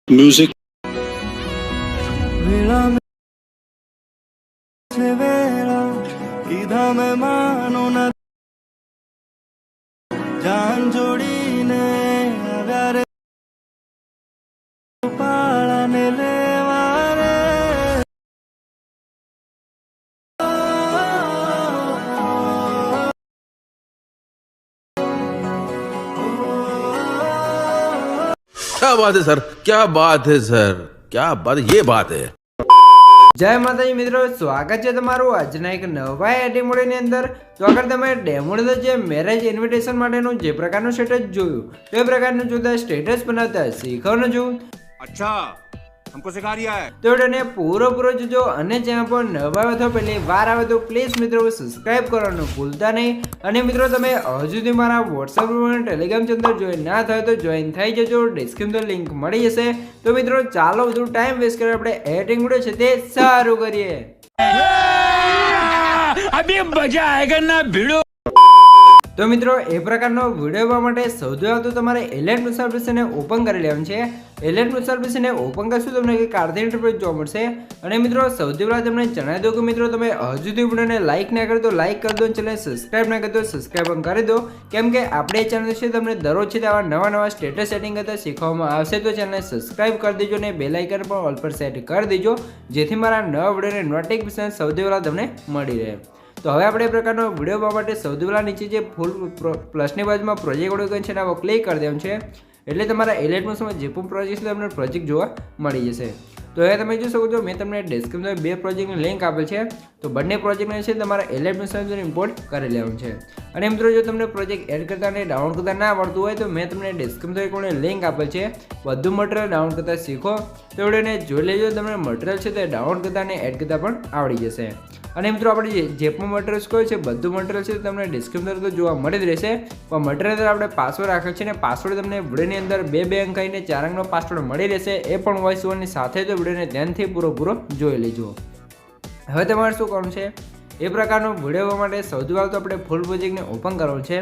Music वेला में से वेला कीधा मैं मानो न जान जोड़ी ने अगर पाला ने लेवा रे क्या बात है सर, क्या बात है सर, क्या बात है, ये बात है। જય માતાજી મિત્રો, સ્વાગત છે તમારું આજના એક નવા એડિંગ મોડની અંદર। તો આગળ તમે ડેમોની જે મેરેજ ઇન્વિટેશન માટેનું જે પ્રકારનું સ્ટેટસ જોયું તે પ્રકારનું જોતા સ્ટેટસ બનાવતા શીખવાનું છું। अच्छा हमको सिखा रिया है। તો વિડીયોને પૂરો જોજો અને ચેનલ પર નવા હોય તો પહેલી વાર આવે તો પ્લીઝ મિત્રો સબસ્ક્રાઇબ કરવાનું ભૂલતા નહીં। અને મિત્રો તમે હજુ સુધી મારા વોટ્સએપ અને ટેલિગ્રામ ચેનલ જોઈન ના થાય તો જોઈન થઈ જજો, ડિસ્ક્રિપ્શન લિંક મળી જશે। તો મિત્રો ચાલો વધુ ટાઈમ વેસ્ટ કરે આપણે એડિંગ વિડીયો છે તે સારું કરીએ। अभी मजा आएगा ना भिड़ो। તો મિત્રો એ પ્રકારનો વિડીયો જોવા માટે સૌથી પહેલાં તો તમારે એલિયટ મિસાઇલ એપ્લિકેશનને ઓપન કરી લેવાનું છે। એલિયટ મિસાઇલ એપ્લિકેશનને ઓપન કરશું તમને કંઈક આરતી ઇન્ટરફેસ જોવા મળશે। અને મિત્રો સૌથી પહેલાં તમને જણાવી દઉં કે મિત્રો તમે હજુ સુધી વિડીયોને લાઇક ના કરી દો લાઇક કરી દો, ચેનલ સબસ્ક્રાઇબ ના કરી દો સબસ્ક્રાઇબ પણ કરી દો, કેમ કે આપણે એ ચેનલ છે તમને દરરોજ છે આવા નવા સ્ટેટસ સેટિંગ કરતા શીખવામાં આવશે। તો ચેનલને સબસ્ક્રાઇબ કરી દેજો અને બેલ આઇકન પણ ઓલ પર સેટ કરી દેજો જેથી મારા નવા વિડીયોને નોટિફિકેશન સૌથી પહેલાં તમને મળી રહે। તો હવે આપણે એ પ્રકારનો વિડીયો જોવા માટે સૌથી પહેલાં નીચે જે ફૂલ પ્લસની બાજુમાં પ્રોજેક્ટ ઓળખન છે એના પર ક્લિક કરી દેવાનું છે, એટલે તમારા એલિયટ મિસાઇલમાં જે પણ પ્રોજેક્ટ છે તમને પ્રોજેક્ટ જોવા મળી જશે। તો હવે તમે જોઈ શકો છો મેં તમને ડિસ્ક્રિપ્શનમાં બે પ્રોજેક્ટની લિંક આપેલ છે, તો બંને પ્રોજેક્ટને છે તમારા એલિયટ મિસાઇલમાં ઇમ્પોર્ટ કરી લેવાનું છે। અને મિત્રો જો તમને પ્રોજેક્ટ એડ કરતા અને ડાઉનલોડ કરતા ના આવડતું હોય તો મેં તમને ડિસ્ક્રિપ્શનમાં એક લિંક આપેલ છે, બધું મટીરિયલ ડાઉનલોડ કરતા શીખો। તો વિડીયોને જોઈ લેજો, તમને મટીરિયલ છે તે ડાઉનલોડ કરતા અને એડ કરતા પણ આવડી જશે। અને મિત્રો આપણે જે પણ મટીરિયલ્સ કહ્યું છે બધું મટીરિયલ છે તમને ડિસ્ક્રિપ્શન તો જોવા મળી જ રહેશે, પણ મટીરિયલ અંદર આપણે પાસવર્ડ રાખેલ છે ને પાસવર્ડ તમને વિડીયોની અંદર બે અંક કહીને 4 અંકનો પાસવર્ડ મળી રહેશે, એ પણ વોઇસ ઓવરની સાથે તો વિડીયોને ધ્યાનથી પૂરો જોઈ લેજો। હવે તમારે શું કરવાનું છે એ પ્રકારનો વિડીયો જોવા માટે સૌથી પહેલાં તો આપણે ફૂલ પ્રોજેક્ટને ઓપન કરવાનું છે।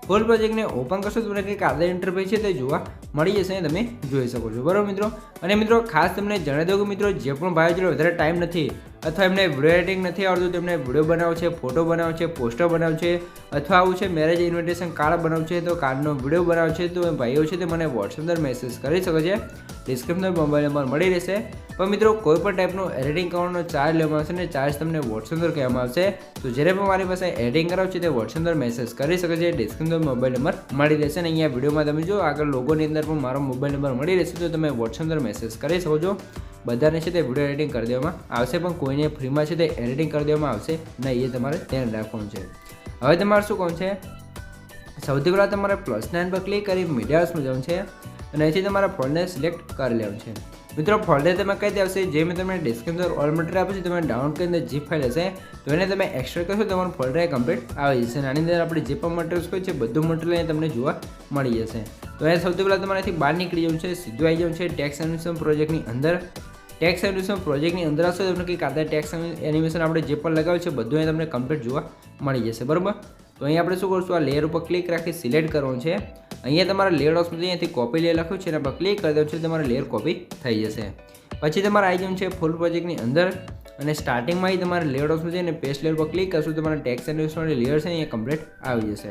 ફૂલ પ્રોજેક્ટને ઓપન કરશો તમને કંઈક આધાર ઇન્ટરફેસ છે તે જોવા મળી જશે, તમે જોઈ શકો છો બરાબર મિત્રો। અને મિત્રો ખાસ તમને જણાવી દઉં કે મિત્રો જે પણ ભાઈઓ જોડે વધારે ટાઈમ નથી અથવા એમને વિડીયો એડિટિંગ નથી આવડતું, તેમને વિડીયો બનાવવો છે, ફોટો બનાવવો છે, પોસ્ટર બનાવવું છે, અથવા આવું છે મેરેજ ઇન્વિટેશન કાર્ડ બનાવવું છે, તો કાર્ડનો વિડીયો બનાવવો છે તો ભાઈઓ છે તે મને વોટ્સએપ પર મેસેજ કરી શકે છે, ડિસ્ક્રિપ્શનમાં મોબાઈલ નંબર મળી રહેશે। પણ મિત્રો કોઈ પણ ટાઈપનું એડિટિંગ કરવાનો ચાર્જ લેવામાં આવશે ને ચાર્જ તમને વોટ્સએપ પર કહેવામાં આવશે। તો જ્યારે પણ મારી પાસે એડિટિંગ કરાવવું છે તે વોટ્સએપ પર મેસેજ કરી શકે છે, ડિસ્ક્રિપ્શનમાં મોબાઈલ નંબર મળી રહેશે। અને અહીંયા વિડીયોમાં તમે જો આગળ લોગોની અંદર પણ મારો મોબાઈલ નંબર મળી રહેશે, તો તમે વોટ્સએપ પર મેસેજ કરી શકો છો। બધાને છે તે વિડીયો એડિટિંગ કરી દેવામાં આવશે, પણ કોઈને ફ્રીમાં છે તે એડિટિંગ કરી દેવામાં આવશે નહીં, એ તમારે ધ્યાન રાખવાનું છે। હવે તમારે શું કરવાનું છે, સૌથી પહેલાં તમારે +9 પર ક્લિક કરી મીડિયાસમાં જવાનું છે અને અહીંથી તમારા ફોલ્ડરને સિલેક્ટ કરી લેવાનું છે। મિત્રો ફોલ્ડર તમે કઈ દે આવશે જે મેં તમને ડિસ્ક્રિપ્શન ઓલ મટીરિયલ આપ્યું છે, તમે ડાઉનલોડ કરીને જીપ ફાઇલ હશે તો એને તમે એક્સટ્રેક્ટ કરશો તમારું ફોલ્ડર કમ્પ્લીટ આવી જશે। આની અંદર આપણે જે પણ મટીરિયલ્સ કોઈ છે બધું મટીરિયલ તમને જોવા મળી જશે। તો અહીંયા સૌથી પહેલાં તમારે અહીંથી બહાર નીકળી જવું છે, સીધું આવી જવું છે ટેક્સ એનિમેશન પ્રોજેક્ટની અંદર। ટેક્સ એનિમેશન પ્રોજેક્ટની અંદર આવશે તમને કંઈક આધાર ટેક્સ એનિમેશન આપણે જે પણ લગાવ્યું છે બધું અહીં તમને કમ્પ્લીટ જોવા મળી જશે બરાબર। તો અહીંયા આપણે શું કરશું, આ લેયર ઉપર ક્લિક રાખી સિલેક્ટ કરવાનું છે, અહીંયા તમારા લેયર ઓપ્શન અહીંયાથી કોપી લેયર લખ્યું છે એના પર ક્લિક કરી દેવાનું છે, તમારે લેયર કોપી થઈ જશે। પછી તમારે આવી જવું છે ફૂલ પ્રોજેક્ટની અંદર અને સ્ટાર્ટિંગમાં તમારે લેયર ઓપ્શન છે અને પેસ્ટ લેયર પર ક્લિક કરશું તમારા ટેક્સ એનિમેશન લેયર છે અહીંયા કમ્પ્લીટ આવી જશે।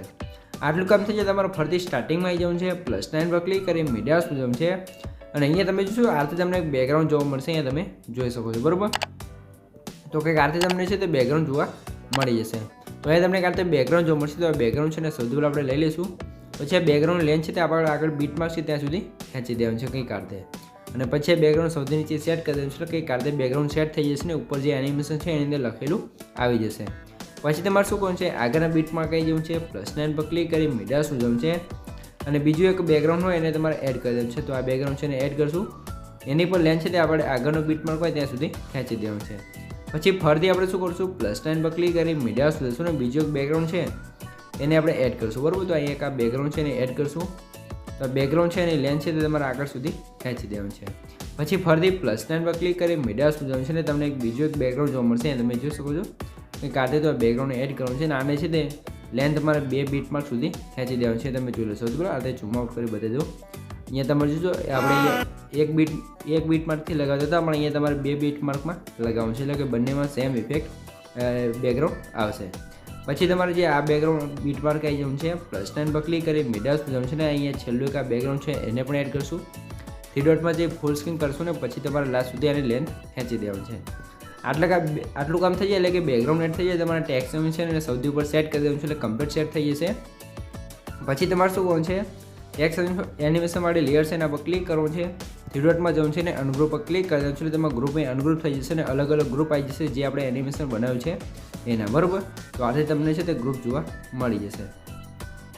આટલું કામ થઈ જાય તમારે ફરીથી સ્ટાર્ટિંગમાં આવી જવું છે, +9 પર ક્લિક કરી મીડિયા ઓપ્શન જવું છે અને અહીંયા તમે જોશો આરથી તમને એક બેકગ્રાઉન્ડ જોવા મળશે, અહીંયા તમે જોઈ શકો છો બરાબર। તો કંઈક આરથી તમને છે તે બેકગ્રાઉન્ડ જોવા મળી જશે। તો અહીંયા તમને કારતે બેકગ્રાઉન્ડ જોવા મળશે, તો આ બેકગ્રાઉન્ડ છે ને સૌથી પહેલાં આપણે લઈ લઈશું, પછી આ બેકગ્રાઉન્ડ લેન્થ છે તે આપણે આગળ બીટ માર્ક છે ત્યાં સુધી ખેંચી દેવાનું છે કંઈક આરતે, અને પછી આ બેકગ્રાઉન્ડ સૌથી નીચે સેટ કરી દેવાનું છે, કંઈક આરતે બેકગ્રાઉન્ડ સેટ થઈ જશે ને ઉપર જે એનિમેશન છે એની અંદર લખેલું આવી જશે। પછી તમારે શું કરવાનું છે, આગળના બીટમાં કઈ જવું છે, +9 પર ક્લિક કરી મીડિયા શું જવું છે અને બીજું એક બેકગ્રાઉન્ડ હોય એને તમારે એડ કરી દેવું છે। તો આ બેકગ્રાઉન્ડ છે એને એડ કરશું, એની પર લેન્થ છે તે આપણે આગળનો બીટમાર્ક હોય ત્યાં સુધી ખેંચી દેવાનું છે। પછી ફરીથી આપણે શું કરશું, +9 પર ક્લિક કરી મીડિયા શું જશું ને બીજું એક બેકગ્રાઉન્ડ છે એને આપણે એડ કરશું બરાબર। તો અહીંયા એક આ બેકગ્રાઉન્ડ છે એને એડ કરશું, તો બેકગ્રાઉન્ડ છે એની લેન્થ છે તે તમારે આગળ સુધી ખેંચી દેવાનું છે। પછી ફરીથી +9 પર ક્લિક કરી મીડિયા શું જવાનું છે ને તમને એક બીજું એક બેકગ્રાઉન્ડ જોવા મળશે, તમે જોઈ શકો છો કે કાઢે તો બેકગ્રાઉન્ડ એડ કરવાનું છે ને આને છે તે લેન્થ તમારે 2 બીટમાર્ક સુધી ખેંચી દેવાનું છે, તમે જોઈ લો સૌથી પહેલાં આ ઝૂમ આઉટ કરી બતાવી દો। અહીંયા તમારે જોજો આપણે અહીંયા એક બીટ માર્કથી લગાવતા હતા, પણ અહીંયા તમારે 2 બીટ માર્કમાં લગાવવાનું છે, એટલે કે બંનેમાં સેમ ઇફેક્ટ બેકગ્રાઉન્ડ આવશે. પછી તમારે જે આ બેકગ્રાઉન્ડ બીટ માર્ક આવી જવાનું છે, +9 પર ક્લિક કરી મીડિયા પર જવાનું છે ને અહીંયા છેલ્લું એક આ બેકગ્રાઉન્ડ છે એને પણ એડ કરશું. 3 ડોટમાં જે ફૂલ સ્ક્રીન કરશું ને પછી તમારે લાસ્ટ સુધી આની લેન્થ ખેંચી દેવાનું છે. આટલું કામ થઈ જાય એટલે કે બેકગ્રાઉન્ડ એડ થઈ જાય, તમારે ટેક્સ્ટ છે અને સૌથી ઉપર સેટ કરી દેવાનું છે, એટલે કમ્પ્લીટ સેટ થઈ જશે. પછી તમારે શું કરવાનું છે, ટેક્સ્ટ એનિમેશન માટે લેયર છે એના પર ક્લિક કરવાનું છે, 3 ડોટમાં જવાનું છે ને અનગ્રુપ પર ક્લિક કરી દેવાનું છે, એટલે તમારા ગ્રુપ અનગ્રુપ થઈ જશે ને અલગ અલગ ગ્રુપ આવી જશે જે આપણે એનિમેશન બનાવ્યું છે એના. બરાબર, તો આજે તમને છે તે ગ્રુપ જોવા મળી જશે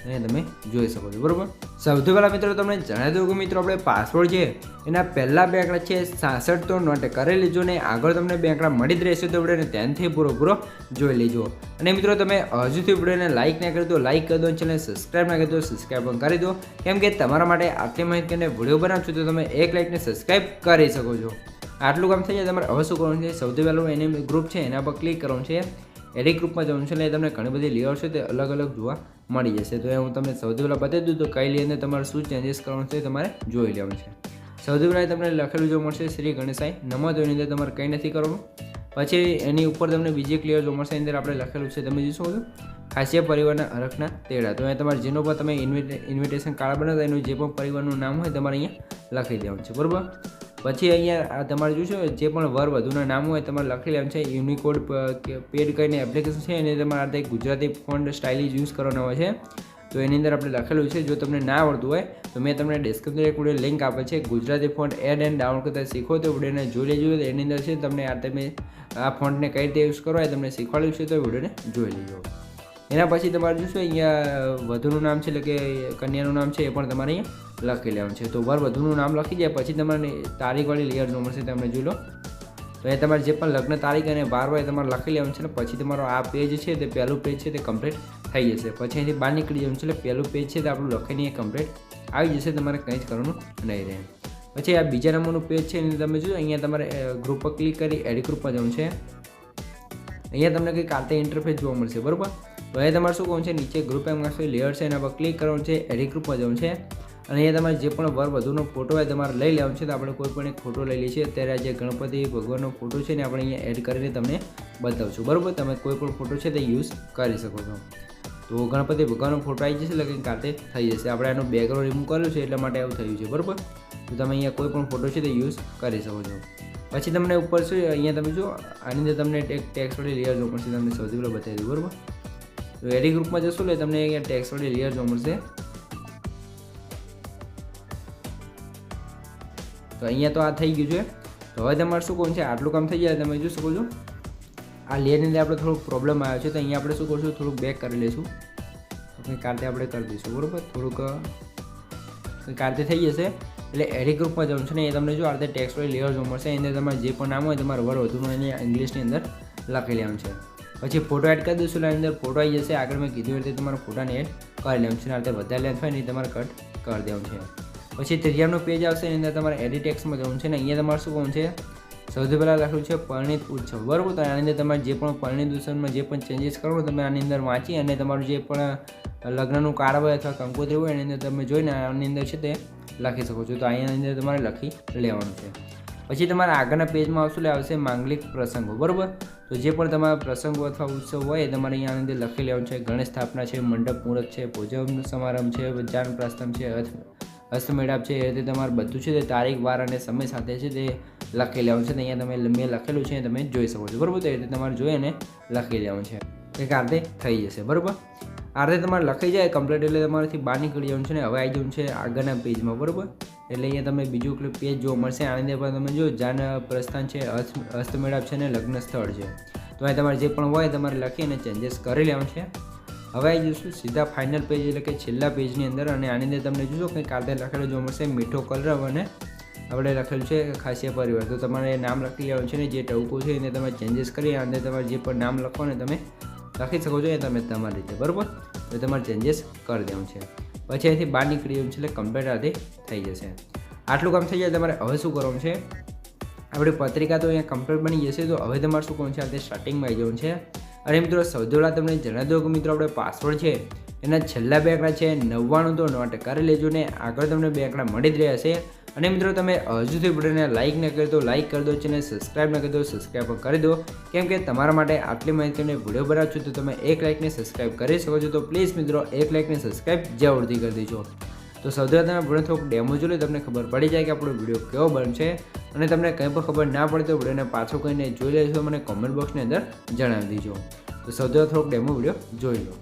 અને તમે જોઈ શકો છો. બરાબર, સૌથી પહેલાં મિત્રો તમને જણાવી દઉં કે મિત્રો આપણે પાસવર્ડ છે એના પહેલાં બે આંકડા છે 66 તો નોટ કરી લેજો ને આગળ તમને બે આંકડા મળી જ રહેશે, તો વિડીયોને ધ્યાનથી પૂરો જોઈ લેજો. અને મિત્રો તમે હજુથી વિડીયોને લાઇક ના કરી દો, લાઇક કરી દો, ચેનલ સબસ્ક્રાઈબ ના કરી દો, સબસ્ક્રાઈબ પણ કરી દો, કેમ કે તમારા માટે આટલી માહિતીને વિડીયો બનાવશો તો તમે 1 લાઇકને સબસ્ક્રાઈબ કરી શકો છો. આટલું કામ થઈ જાય તમારે હવે શું કરવાનું છે, સૌથી પહેલું એની ગ્રુપ છે એના પર ક્લિક કરવાનું છે, એડિટ ગ્રુપમાં જવાનું છે, એટલે તમને ઘણી બધી લેયર છે તે અલગ અલગ જોવા મળી જશે. તો એ હું તમને સૌથી પહેલાં બતાવી દઉં તો કઈ લેયરની તમારે શું ચેન્જીસ કરવાનું છે તમારે જોઈ લેવાનું છે. સૌથી પહેલાં તમને લખેલું જોવા મળશે શ્રી ગણેશાય નમઃ, તો એની અંદર તમારે કંઈ નથી કરવાનું. પછી એની ઉપર તમને બીજી એક લેયર જોવા મળશે, એની અંદર આપણે લખેલું છે તમે જોશો છો ખાસિયા પરિવારના અરખના તેડા, તો અહીંયા તમારે જેનો પર તમે ઇન્વિટેશન કાર્ડ બનાવતા એનું જે પણ પરિવારનું નામ હોય તમારે અહીંયા લખી દેવાનું છે. બરાબર, પછી અહીંયા તમારે જોશો જે પણ વર વધુના નામ હોય તમારે લખી લેવાનું છે. યુનિકોડ પેડ કરીને એપ્લિકેશન છે એને તમારે આ ગુજરાતી ફોન્ટ સ્ટાઇલિશ યુઝ કરવાનો હોય છે, તો એની અંદર આપણે લખેલું છે. જો તમને ના આવડતું હોય તો મેં તમને ડિસ્ક્રિપ્શન એક વિડીયો લિંક આપે છે, Gujarati font add and download કરતા શીખો તો વિડીયોને જોઈ લેજો. એની અંદર છે તમને તમે આ ફોન્ટને કઈ રીતે યુઝ કરો એ તમને શીખવાડ્યું છે, તો વિડીયોને જોઈ લેજો. એના પછી તમારે જોશો અહીંયા વધુનું નામ છે એટલે કે કન્યાનું નામ છે એ પણ તમારે અહીંયા લખી લેવાનું છે. તો વર વધુનું નામ લખી જાય પછી તમારે તારીખવાળી લેયર જોવા મળશે, તમે જોઈ લો. તો એ તમારે જે પણ લગ્ન તારીખ અને વાર હોય તમારે લખી લેવાનું છે ને પછી તમારો આ પેજ છે તે પહેલું પેજ છે તે કમ્પ્લીટ થઈ જશે. પછી અહીંથી બહાર નીકળી જવાનું છે એટલે પહેલું પેજ છે તે આપણું લખીને એ કમ્પ્લીટ આવી જશે, તમારે કંઈ જ કરવાનું નહીં રહે. પછી આ બીજા નંબરનું પેજ છે એને તમે જોયું અહીંયા તમારે ગ્રુપ પર ક્લિક કરી એડિટ ગ્રુપમાં જવાનું છે. અહીંયા તમને કંઈક આ ઇન્ટરફેસ જોવા મળશે. બરાબર, તો અહીંયા તમારે શું કરવાનું છે, નીચે ગ્રુપ એમાં લેયર છે એના પર ક્લિક કરવાનું છે, એડિટ ગ્રુપમાં જવાનું છે અને અહીંયા તમારે જે પણ વર વધુનો ફોટો હોય તમારે લઈ લેવાનો છે. તો આપણે કોઈ પણ એક ફોટો લઈ લઈએ છીએ, અત્યારે જે ગણપતિ ભગવાનનો ફોટો છે ને આપણે અહીંયા એડ કરીને તમને બતાવશું. બરાબર, તમે કોઈ પણ ફોટો છે તે યુઝ કરી શકો છો. તો ગણપતિ ભગવાનનો ફોટો આવી જશે એટલે કંઈક કાતે થઈ જશે. આપણે આનું બેકગ્રાઉન્ડ રિમૂવ કર્યું છે એટલા માટે આવું થયું છે. બરાબર, તો તમે અહીંયા કોઈ પણ ફોટો છે તે યુઝ કરી શકો છો. પછી તમને ઉપર શું અહીંયા તમે જો આની અંદર તમને ટેક્સ્ટવાળી લેયર જોવા મળશે, તમને સૌથી પહેલાં બતાવી દઉં. બરાબર, તો એડિટ ગ્રુપમાં જશો એટલે તમને અહીંયા ટેક્સ્ટવાળી લેયર જોવા મળશે. તો અહીંયા તો આ થઈ ગયું છે. તો હવે તમારે શું કરવું છે, આટલું કામ થઈ જાય તમે જોઈ શકો છો. આ લેયરની અંદર આપણે થોડુંક પ્રોબ્લેમ આવ્યો છે, તો અહીંયા આપણે શું કરશું, થોડુંક બેક કરી લઈશું. કંઈ કારતે આપણે કરી દઈશું. બરાબર, થોડુંક કંઈ કારતે થઈ જશે એટલે એડિટ ગ્રુપમાં જવાનું છે ને એ તમને જો આ રીતે ટેક્સ્ટવાળી લેયર જોવા મળશે. એની અંદર તમારે જે પણ નામ હોય તમારે વર વધુનું એને ઇંગ્લિશની અંદર લખી લેવાનું છે. પછી ફોટો એડ કરી દઈશું એટલે અંદર ફોટો આવી જશે. આગળ મેં કીધું રીતે તમારે ફોટાને એડ કરી લેવાનું છે, આ રીતે વધારે લેન્થ હોય ને એ તમારે કટ કરી દેવાનું છે. પછી ત્રીજાનું પેજ આવશે એની અંદર તમારે એડિટ ટેક્સ્ટમાં જવાનું છે ને અહીંયા તમારે શું કરવાનું છે, સૌથી પહેલાં લખ્યું છે પરિણીત ઉત્સવ. બરાબર, તો આની અંદર તમારે જે પણ પરિણીત ઉત્સવમાં જે પણ ચેન્જીસ કરવાનું તમે આની અંદર વાંચી અને તમારું જે પણ લગ્નનું કાર્ડ હોય અથવા કંકોત્રી હોય એની અંદર તમે જોઈને આની અંદર છે તે લખી શકો છો. તો અહીંયા અંદર તમારે લખી લેવાનું છે. પછી તમારા આગળના પેજમાં આવશે માંગલિક પ્રસંગો. બરાબર, તો જે પણ તમારા પ્રસંગો અથવા ઉત્સવ હોય એ તમારે અહીંયા અંદર લખી લેવાનું છે. ગણેશ સ્થાપના છે, મંડપ મુહૂર્ત છે, ભોજન સમારંભ છે, જાન પ્રાસ્તમ છે, હસ્તમેળાપ છે, એ રીતે તમારે બધું છે તે તારીખ વાર અને સમય સાથે છે તે લખી લેવાનું છે. તો અહીંયા તમે મેં લખેલું છે તમે જોઈ શકો છો. બરાબર, તો એ રીતે તમારે જોઈ અને લખી લેવાનું છે, કંઈક આ રીતે થઈ જશે. બરાબર, આ રીતે તમારે લખાઈ જાય કમ્પ્લીટ એટલે તમારાથી બહાર નીકળી જવાનું છે ને હવે આવી જવાનું છે આગળના પેજમાં. બરાબર, એટલે અહીંયા તમે બીજું પેજ જોવા મળશે. આની અંદર પણ તમે જો જાન પ્રસ્થાન છે, હસ્તમેળાપ છે ને લગ્ન સ્થળ છે. તો અહીં તમારે જે પણ હોય તમારે લખી અને ચેન્જીસ કરી લેવાનું છે. હવે આવી જઈશું સીધા ફાઇનલ પેજ એટલે કે છેલ્લા પેજની અંદર અને આની અંદર તમને જોશો કંઈક કાલે લખેલું જોવા મળશે મીઠો કલરવ અને આપણે લખેલું છે ખાસિયા પરિવાર. તો તમારે નામ લખી લેવાનું છે ને જે ટવકો છે એને તમે ચેન્જીસ કરી અંદર તમારે જે પણ નામ લખો ને તમે લખી શકો છો એ તમે તમારી રીતે. બરાબર, તો તમારે ચેન્જીસ કરી દેવાનું છે. પછી અહીંથી બહાર નીકળી જવાનું છે એટલે કમ્પ્લીટ આથી થઈ જશે. આટલું કામ થઈ જાય તમારે હવે શું કરવાનું છે, આપણી પત્રિકા તો અહીંયા કમ્પ્લીટ બની જશે. તો હવે તમારે શું કરવાનું છે, આ સ્ટાર્ટિંગમાં આવી જવાનું છે. અને મિત્રો સૌથી પહેલાં તમને જણાવી દઉં કે મિત્રો આપણે પાસવર્ડ છે એના છેલ્લા 2 આંકડા છે 99 તો નોટ કરી લેજો ને આગળ તમને 2 આંકડા મળી જ રહ્યા છે. અને મિત્રો તમે હજુ સુધી વિડીયોને લાઇક ન કરી દો લાઇક કરી દો છે અને સબસ્ક્રાઇબ ન કરી દો સબસ્ક્રાઇબ પણ કરી દો, કેમ કે તમારા માટે આટલી માહિતીને વિડીયો બનાવું છું તો તમે 1 લાઇકને સબસ્ક્રાઇબ કરી શકો છો. તો પ્લીઝ મિત્રો 1 લાઇકને સબસ્ક્રાઇબ જરૂરથી કરી દેજો. તો સૌથી તમે વિડીયો થોડુંક ડેમો જોઈ લો, તમને ખબર પડી જાય કે આપણો વિડીયો કેવો બનશે. અને તમને કંઈ પણ ખબર ના પડે તો વિડીયોને પાછો કહીને જોઈ લેજો, મને કોમેન્ટ બોક્સની અંદર જણાવી દેજો. તો સૌથી થોડોક ડેમો વિડીયો જોઈ લો.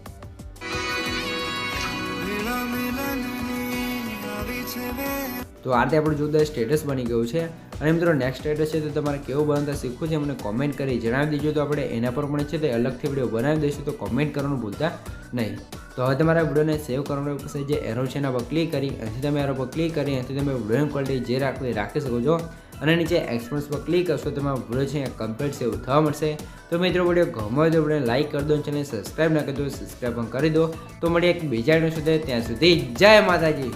વેળા મિલનની આવી છે વેળ. તો આ રીતે આપણું જોરદાર સ્ટેટસ બની ગયું છે. અને મિત્રો નેક્સ્ટ સ્ટેટસ છે તો તમારે કેવું બનાવતા શીખવું છે મને કોમેન્ટ કરી જણાવી દેજો. તો આપણે એના પર પણ છે તે અલગથી વિડીયો બનાવી દઈશું, તો કોમેન્ટ કરવાનું ભૂલતા નહીં. તો હવે તમારા વિડીયોને સેવ કરવાનું પાસે જે એરો છે એના પર ક્લિક કરી અહીંથી તમે એરો પર ક્લિક કરી અહીંથી તમે વિડીયોની ક્વોલિટી જે રાખવી રાખી શકો છો. અને નીચે એક્સપોર્ટ્સ પર ક્લિક કરશો તો તમારો વિડીયો છે કમ્પ્લીટ સેવ થવા મળશે. તો મિત્રો વિડીયો ગમે તો વિડીયોને લાઇક કરી દો, ચેનલ સબસ્ક્રાઇબ ના કરી દો સબસ્ક્રાઇબ પણ કરી દો. તો મળીએ એક બીજા વિડીયો સુધી, ત્યાં સુધી જય માતાજી.